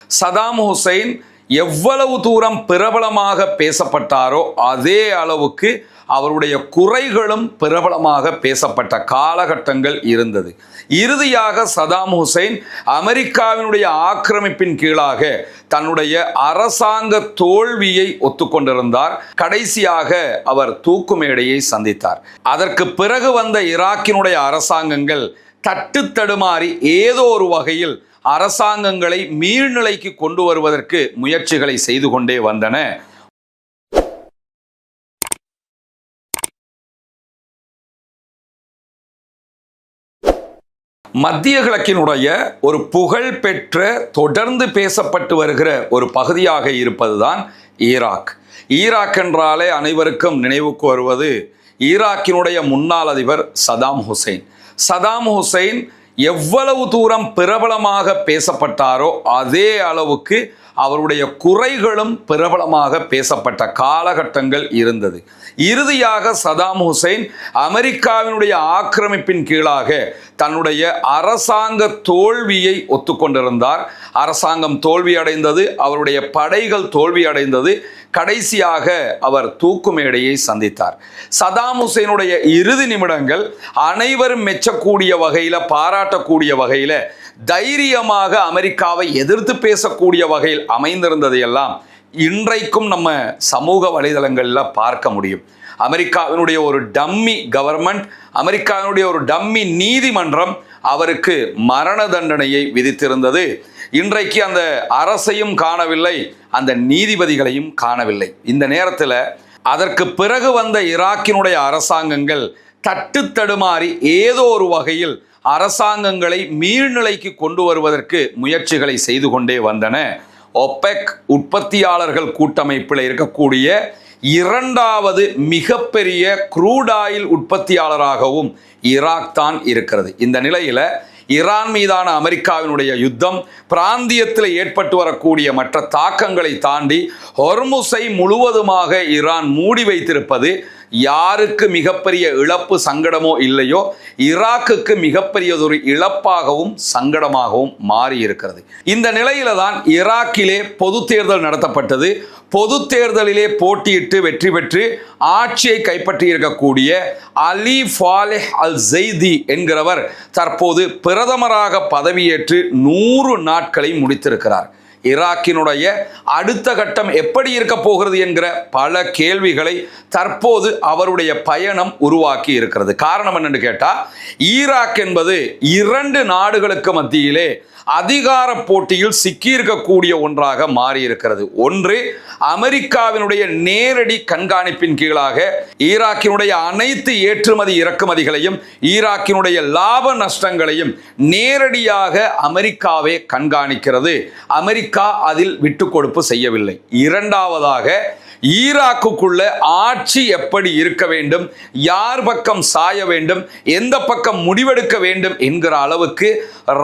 Saddam Hussein எவ்வளவு தூரம் பிரபலமாக பேசப்பட்டாரோ அதே அளவுக்கு அவருடைய குறைகளும் பிரபலமாக பேசப்பட்ட காலகட்டங்கள் இருந்தது. இறுதியாக சதாம் ஹுசைன் அமெரிக்காவினுடைய ஆக்கிரமிப்பின் கீழாக தன்னுடைய அரசாங்க தோல்வியை ஒத்துக்கொண்டிருந்தார். கடைசியாக அவர் தூக்கு மேடையை சந்தித்தார். அதற்கு பிறகு வந்த ஈராக்கினுடைய அரசாங்கங்கள் தட்டு தடுமாறி ஏதோ ஒரு வகையில் அரசாங்கங்களை மீள்நிலைக்கு கொண்டு வருவதற்கு முயற்சிகளை செய்து கொண்டே வந்தன. மத்திய கிழக்கினுடைய ஒரு புகழ் பெற்ற தொடர்ந்து பேசப்பட்டு வருகிற ஒரு பகுதியாக இருப்பதுதான் ஈராக். ஈராக் என்றாலே அனைவருக்கும் நினைவுக்கு வருவது ஈராக்கினுடைய முன்னாள் அதிபர் சதாம் ஹுசைன். சதாம் ஹுசைன் எவ்வளவு தூரம் பிரபலமாக பேசப்பட்டாரோ அதே அளவுக்கு அவருடைய குறைகளும் பிரபலமாக பேசப்பட்ட காலகட்டங்கள் இருந்தது. இறுதியாக சதாம் ஹுசைன் அமெரிக்காவினுடைய ஆக்கிரமிப்பின் கீழாக தன்னுடைய அரசாங்க தோல்வியை ஒத்துக்கொண்டிருந்தார். அரசாங்கம் தோல்வியடைந்தது, அவருடைய படைகள் தோல்வியடைந்தது. கடைசியாக அவர் தூக்கு மேடையை சந்தித்தார். சதாம் ஹுசைனுடைய இறுதி நிமிடங்கள் அனைவரும் மெச்சக்கூடிய வகையில், பாராட்டக்கூடிய வகையில், தைரியமாக அமெரிக்காவை எதிர்த்து பேசக்கூடிய வகையில் அமைந்திருந்ததையெல்லாம் இன்றைக்கும் நம்ம சமூக வலைதளங்களில் பார்க்க முடியும். அமெரிக்காவினுடைய ஒரு டம்மி கவர்மெண்ட், அமெரிக்காவினுடைய ஒரு டம்மி நீதிமன்றம் அவருக்கு மரண தண்டனையை விதித்திருந்தது. இன்றைக்கு அந்த அரசையும் காணவில்லை, அந்த நீதிபதிகளையும் காணவில்லை. இந்த நேரத்தில் அதற்கு பிறகு வந்த ஈராக்கினுடைய அரசாங்கங்கள் தட்டு தடுமாறி ஏதோ ஒரு வகையில் அரசாங்கங்களை மீள்நிலைக்கு கொண்டு வருவதற்கு முயற்சிகளை செய்து கொண்டே வந்தன. ஒபெக் உற்பத்தியாளர்கள் கூட்டமைப்பில் இருக்கக்கூடிய இரண்டாவது மிகப்பெரிய க்ரூட் ஆயில் உற்பத்தியாளராகவும் ஈராக் தான் இருக்கிறது. இந்த நிலையில் ஈரான் மீதான அமெரிக்காவினுடைய யுத்தம், பிராந்தியத்தில் ஏற்பட்டு வரக்கூடிய மற்ற தாக்கங்களை தாண்டி ஹொர்முஸை முழுவதுமாக ஈரான் மூடி வைத்திருப்பது யாருக்கு மிகப்பெரிய இழப்பு சங்கடமோ இல்லையோ ஈராக்குக்கு மிகப்பெரியதொரு இழப்பாகவும் சங்கடமாகவும் மாறி இருக்கிறது. இந்த நிலையில தான் ஈராக்கிலே பொது தேர்தல் நடத்தப்பட்டது. பொது தேர்தலிலே போட்டியிட்டு வெற்றி பெற்று ஆட்சியை கைப்பற்றி இருக்கக்கூடிய அலி ஃபாலிஹ் அல் ஜெய்தி என்கிறவர் தற்போது பிரதமராக பதவியேற்று 100 நாட்களை முடித்திருக்கிறார். ஈராக்கினுடைய அடுத்த கட்டம் எப்படி இருக்க போகிறது என்கிற பல கேள்விகளை தற்போது அவருடைய பயணம் உருவாக்கி இருக்கிறது. காரணம் என்னன்னு கேட்டால், ஈராக் என்பது 2 நாடுகளுக்கு மத்தியிலே அதிகார போட்டியில் சிக்கியிருக்கக்கூடிய ஒன்றாக மாறி இருக்கிறது. ஒன்று, அமெரிக்காவினுடைய நேரடி கண்காணிப்பின் கீழாக ஈராக்கினுடைய அனைத்து ஏற்றுமதி இறக்குமதிகளையும் ஈராக்கினுடைய லாப நஷ்டங்களையும் நேரடியாக அமெரிக்காவே கண்காணிக்கிறது. அமெரிக்கா அதில் விட்டு கொடுப்பு செய்யவில்லை. இரண்டாவதாக, ஈராக்குக்குள்ள ஆட்சி எப்படி இருக்க வேண்டும், யார் பக்கம் சாய வேண்டும், எந்த பக்கம் முடிவெடுக்க வேண்டும் என்கிற அளவுக்கு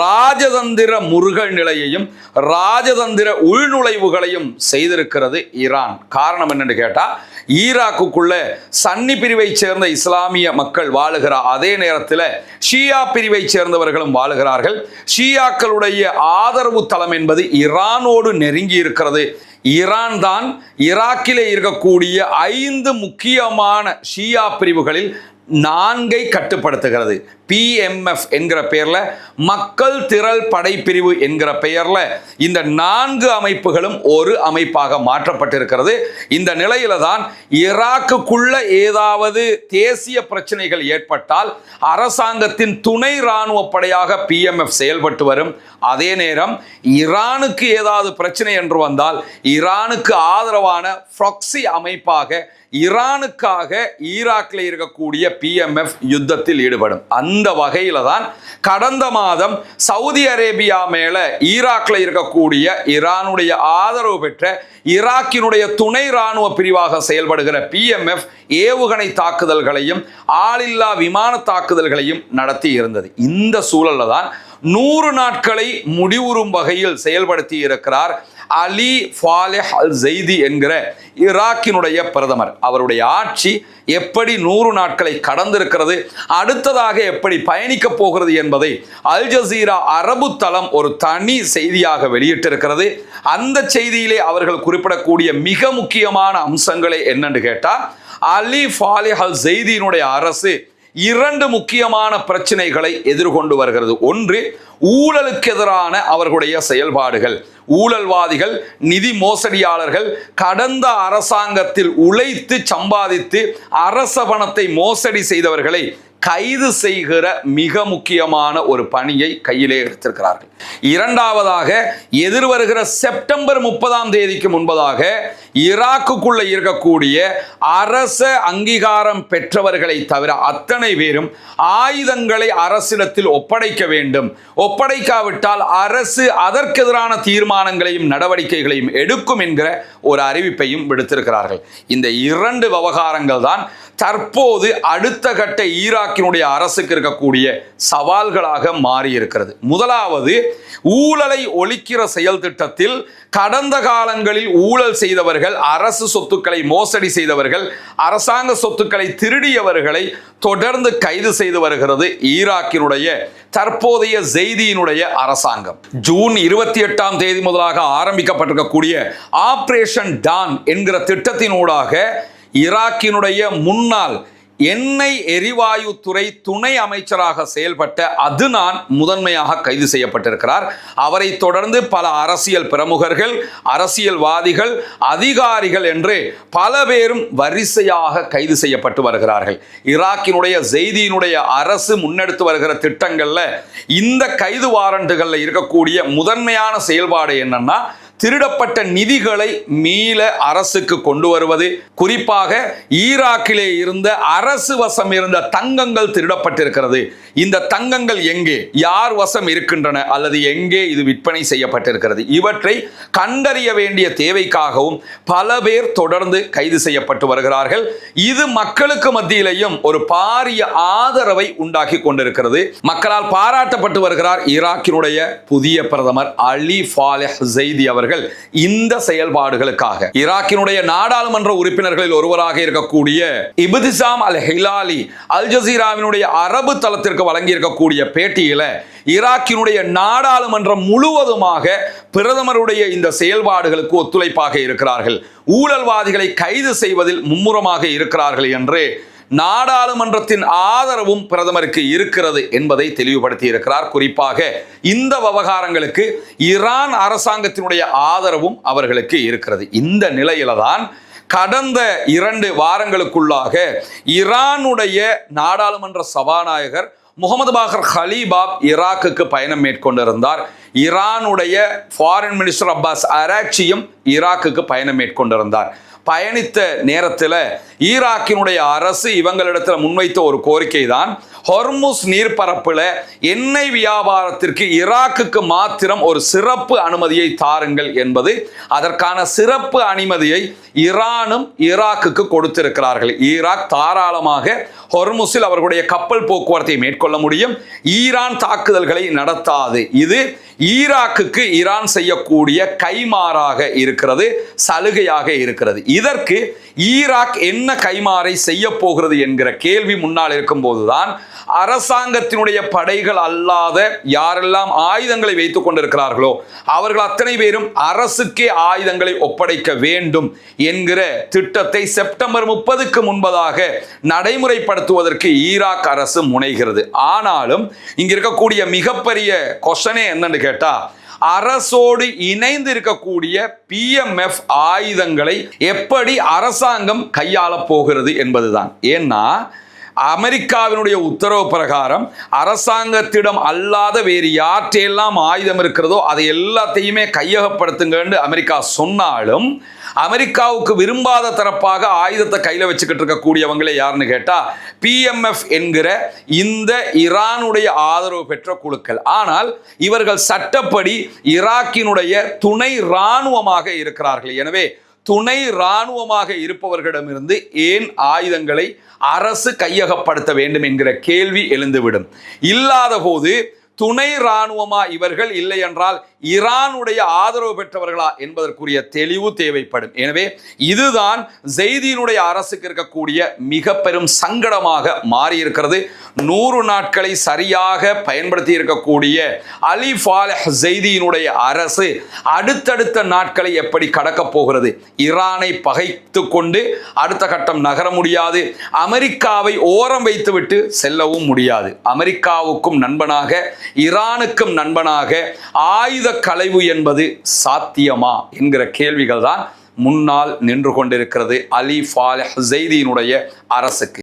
ராஜதந்திர முருகல் நிலையையும் ராஜதந்திர உள்நுழைவுகளையும் செய்திருக்கிறது ஈரான். காரணம் என்னன்னு கேட்டா, ஈராக்குக்குள்ள சன்னி பிரிவை சேர்ந்த இஸ்லாமிய மக்கள் வாழுகிற அதே நேரத்தில் ஷியா பிரிவை சேர்ந்தவர்களும் வாழுகிறார்கள். ஷியாக்களுடைய ஆதரவு தளம் என்பது ஈரானோடு நெருங்கி இருக்கிறது. ஈரான் தான் ஈராக்கிலே இருக்கக்கூடிய 5 முக்கியமான ஷியா பிரிவுகளில் 4 கட்டுப்படுத்துகிறது. PMF என்கிற பெயர்ல, மக்கள் திரள் படைப்பிரிவு என்கிற பெயர்ல இந்த 4 அமைப்புகளும் ஒரு அமைப்பாக மாற்றப்பட்டிருக்கிறது. இந்த நிலையில தான் ஈராக்குக்குள்ள ஏதாவது தேசிய பிரச்சனைகள் ஏற்பட்டால் அரசாங்கத்தின் துணை இராணுவ படையாக PMF செயல்பட்டு வரும். அதே நேரம் ஈரானுக்கு ஏதாவது பிரச்சனை என்று வந்தால் ஈரானுக்கு ஆதரவான ப்ராக்ஸி அமைப்பாக ஈரானுக்காக ஈராக்கில் இருக்கக்கூடிய PMF யுத்தத்தில் ஈடுபடும். அந்த வகையில தான் கடந்த மாதம் சவுதி அரேபியா மேல ஈராக்கில் இருக்கக்கூடிய ஈரானுடைய ஆதரவு பெற்ற ஈராக்கினுடைய துணை இராணுவ பிரிவாக செயல்படுகிற PMF ஏவுகணை தாக்குதல்களையும் ஆளில்லா விமான தாக்குதல்களையும் நடத்தி இருந்தது. இந்த சூழல்ல தான் 100 நாட்களை முடிவுறும் வகையில் செயல்படுத்தி இருக்கிறார் அலி ஃபாலிஹ் அல் ஜெய்தி என்கிற ஈராக்கினுடைய பிரதமர். அவருடைய ஆட்சி எப்படி 100 நாட்களை கடந்திருக்கிறது, அடுத்ததாக எப்படி பயணிக்கப் போகிறது என்பதை அல் ஜசீரா அரபு தளம் ஒரு தனி செய்தியாக வெளியிட்டிருக்கிறது. அந்த செய்தியிலே அவர்கள் குறிப்பிடக்கூடிய மிக முக்கியமான அம்சங்களே என்னன்னு கேட்டால், அலி ஃபாலிஹ் அல் ஜெய்தியினுடைய அரசு 2 முக்கியமான பிரச்சனைகளை எதிர்கொண்டு வருகிறது. ஒன்று, ஊழலுக்கு எதிரான அவர்களுடைய செயல்பாடுகள். ஊழல்வாதிகள், நிதி மோசடியாளர்கள் கடந்த அரசாங்கத்தில் உழைத்து சம்பாதித்து அரச பணத்தை மோசடி செய்தவர்களை கைது செய்கிற மிக முக்கியமான ஒரு பணியை கையிலே எடுத்திருக்கிறார்கள். இரண்டாவதாக, எதிர்வருகிற செப்டம்பர் 30ஆம் தேதிக்கு முன்பதாக ஈராக்குக்குள்ள இருக்கக்கூடிய அரச அங்கீகாரம் பெற்றவர்களை தவிர அத்தனை பேரும் ஆயுதங்களை அரசிடத்தில் ஒப்படைக்க வேண்டும். ஒப்படைக்காவிட்டால் அரசு அதற்கெதிரான தீர்மானங்களையும் நடவடிக்கைகளையும் எடுக்கும் என்கிற ஒரு அறிவிப்பையும் விடுத்திருக்கிறார்கள். இந்த 2 விவகாரங்கள் தான் தற்போது அடுத்த கட்ட ஈராக்கினுடைய அரசுக்கு இருக்கக்கூடிய சவால்களாக மாறி இருக்கிறது. முதலாவது, ஊழலை ஒழிக்கிற செயல் திட்டத்தில் கடந்த காலங்களில் ஊழல் செய்தவர்கள், அரசு சொத்துக்களை மோசடி செய்தவர்கள், அரசாங்க சொத்துக்களை திருடியவர்களை தொடர்ந்து கைது செய்து வருகிறது ஈராக்கினுடைய தற்போதைய ஜெய்தியினுடைய அரசாங்கம். ஜூன் 28ஆம் தேதி முதலாக ஆரம்பிக்கப்பட்டிருக்கக்கூடிய ஆபரேஷன் டான் என்கிற திட்டத்தினூடாக ஈராக்கினுடைய முன்னாள் எண்ணெய் எரிவாயு துறை துணை அமைச்சராக செயல்பட்ட அதுனான் முதன்மையாக கைது செய்யப்பட்டிருக்கிறார். அவரை தொடர்ந்து பல அரசியல் பிரமுகர்கள், அரசியல்வாதிகள், அதிகாரிகள் என்று பல பேரும் வரிசையாக கைது செய்யப்பட்டு வருகிறார்கள். ஈராக்கினுடைய ஜெய்தியினுடைய அரசு முன்னெடுத்து வருகிற திட்டங்கள்ல இந்த கைது வாரண்டுகள்ல இருக்கக்கூடிய முதன்மையான செயல்பாடு என்னன்னா, திருடப்பட்ட நிதிகளை மீள அரசுக்கு கொண்டு வருவது. குறிப்பாக ஈராக்கிலே இருந்த அரசு வசம் இருந்த தங்கங்கள் திருடப்பட்டிருக்கிறது. இந்த தங்கங்கள் எங்கே, யார் வசம் இருக்கின்றன, அல்லது எங்கே இது விற்பனை செய்யப்பட்டிருக்கிறது, இவற்றை கண்டறிய வேண்டிய தேவைக்காகவும் பல பேர் தொடர்ந்து கைது செய்யப்பட்டு வருகிறார்கள். இது மக்களுக்கு மத்தியிலேயும் ஒரு பாரிய ஆதரவை உண்டாக்கி கொண்டிருக்கிறது. மக்களால் பாராட்டப்பட்டு வருகிறார் ஈராக்கினுடைய புதிய பிரதமர் அலி ஃபாலிஹ் ஜெய்தி அவர்கள். இந்த செயல்பாடுகளுக்காக ஈராக்கினுடைய நாடாளுமன்ற உறுப்பினர்களில் ஒருவராக இருக்கக்கூடிய இப்திசாம் அல் ஹிலாலி அல் ஜசீராவினுடைய அரபு தளத்திற்கு வழங்கி இருக்கக்கூடிய பேட்டியில ஈராக்கினுடைய நாடாளுமன்றம் முழுவதுமாக பிரதமருடைய இந்த செயல்பாடுகளுக்கு ஒத்துழைப்பாக இருக்கிறார்கள், ஊழல்வாதிகளை கைது செய்வதில் மும்முரமாக இருக்கிறார்கள் என்று நாடாளுமன்றத்தின் ஆதரவும் பிரதமருக்கு இருக்கிறது என்பதை தெளிவுபடுத்தி இருக்கிறார். குறிப்பாக இந்த விவகாரங்களுக்கு ஈரான் அரசாங்கத்தினுடைய ஆதரவும் அவர்களுக்கு இருக்கிறது. இந்த நிலையில தான் கடந்த 2 வாரங்களுக்குள்ளாக ஈரானுடைய நாடாளுமன்ற சபாநாயகர் முகமது பாகர் ஹலீபாப் ஈராக்குக்கு பயணம் மேற்கொண்டிருந்தார். ஈரானுடைய ஃபாரின் மினிஸ்டர் அப்பாஸ் அராக்சியும் ஈராக்குக்கு பயணம் மேற்கொண்டிருந்தார். பயணித்த நேரத்தில் ஈராக்கினுடைய அரசு இவங்களிடத்தில் முன்வைத்த ஒரு கோரிக்கை தான், ஹொர்முஸ் நீர்ப்பரப்பில் எண்ணெய் வியாபாரத்திற்கு ஈராக்குக்கு மாத்திரம் ஒரு சிறப்பு அனுமதியை தாருங்கள் என்பது. அதற்கான சிறப்பு அனுமதியை ஈரானும் ஈராக்குக்கு கொடுத்திருக்கிறார்கள். ஈராக் தாராளமாக ஹொர்முஸில் அவர்களுடைய கப்பல் போக்குவரத்தை மேற்கொள்ள முடியும், ஈரான் தாக்குதல்களை நடத்தாது. இது ஈராக்குக்கு ஈரான் செய்யக்கூடிய கைமாறாக இருக்கிறது, சலுகையாக இருக்கிறது. இதற்கு ஈராக் என்ன கைமாறை செய்ய போகிறது என்கிற கேள்வி முன்னால் இருக்கும் போதுதான் அரசாங்கத்தினுடைய படைகள் அல்லாத யாரெல்லாம் ஆயுதங்களை வைத்துக் கொண்டிருக்கிறார்களோ அவர்கள் அத்தனை பேரும் அரசுக்கே ஆயுதங்களை ஒப்படைக்க வேண்டும் என்கிற திட்டத்தை செப்டம்பர் 30க்கு முன்பதாக நடைமுறைப்படுத்துவதற்கு ஈராக் அரசு முனைகிறது. ஆனாலும் இங்க இருக்கக்கூடிய மிகப்பெரிய கொஸ்டனே என்னன்னு கேட்டா, அரசோடு இணைந்து இருக்கக்கூடிய PMF ஆயுதங்களை எப்படி அரசாங்கம் கையாள போகிறது என்பதுதான். ஏன்னா அமெரிக்காவினுடைய உத்தரவு பிரகாரம் அரசாங்கத்திடம் அல்லாத வேறு யாற்றையெல்லாம் ஆயுதம் இருக்கிறதோ அதை எல்லாத்தையுமே கையகப்படுத்துங்கன்னு அமெரிக்கா சொன்னாலும், அமெரிக்காவுக்கு விரும்பாத தரப்பாக ஆயுதத்தை கையில் வச்சுக்கிட்டு இருக்கக்கூடியவங்களே யாருன்னு கேட்டா PMF என்கிற இந்த ஈரானுடைய ஆதரவு பெற்ற குழுக்கள். ஆனால் இவர்கள் சட்டப்படி ஈராக்கினுடைய துணை இராணுவமாக இருக்கிறார்கள். எனவே துணை இராணுவமாக இருப்பவர்களிடமிருந்து ஏன் ஆயுதங்களை அரசு கையகப்படுத்த வேண்டும் என்கிற கேள்வி எழுந்துவிடும். இல்லாத போது துணை இராணுவமா இவர்கள், இல்லை என்றால் ஈரானுடைய ஆதரவு பெற்றவர்களா என்பதற்குரிய தெளிவு தேவைப்படும். எனவே இதுதான் ஜெய்தியினுடைய அரசுக்கு இருக்கக்கூடிய மிக பெரும் சங்கடமாக மாறி இருக்கிறது. 100 நாட்களை சரியாக பயன்படுத்தி இருக்கக்கூடிய அலி ஃபாலஹ் ஜெய்தியினுடைய அரசு அடுத்தடுத்த நாட்களை எப்படி கடக்கப் போகிறது? ஈரானை பகைத்து கொண்டு அடுத்த கட்டம் நகர முடியாது. அமெரிக்காவை ஓரம் வைத்துவிட்டு செல்லவும் முடியாது. அமெரிக்காவுக்கும் நண்பனாக, ஈரானுக்கும் நண்பனாக ஆயுத களைவு என்பது சாத்தியமா என்கிற கேள்விகள் தான் முன்னால் நின்று கொண்டிருக்கிறது அலி ஃபாலஹ் ஜெய்தியினுடைய அரசுக்கு.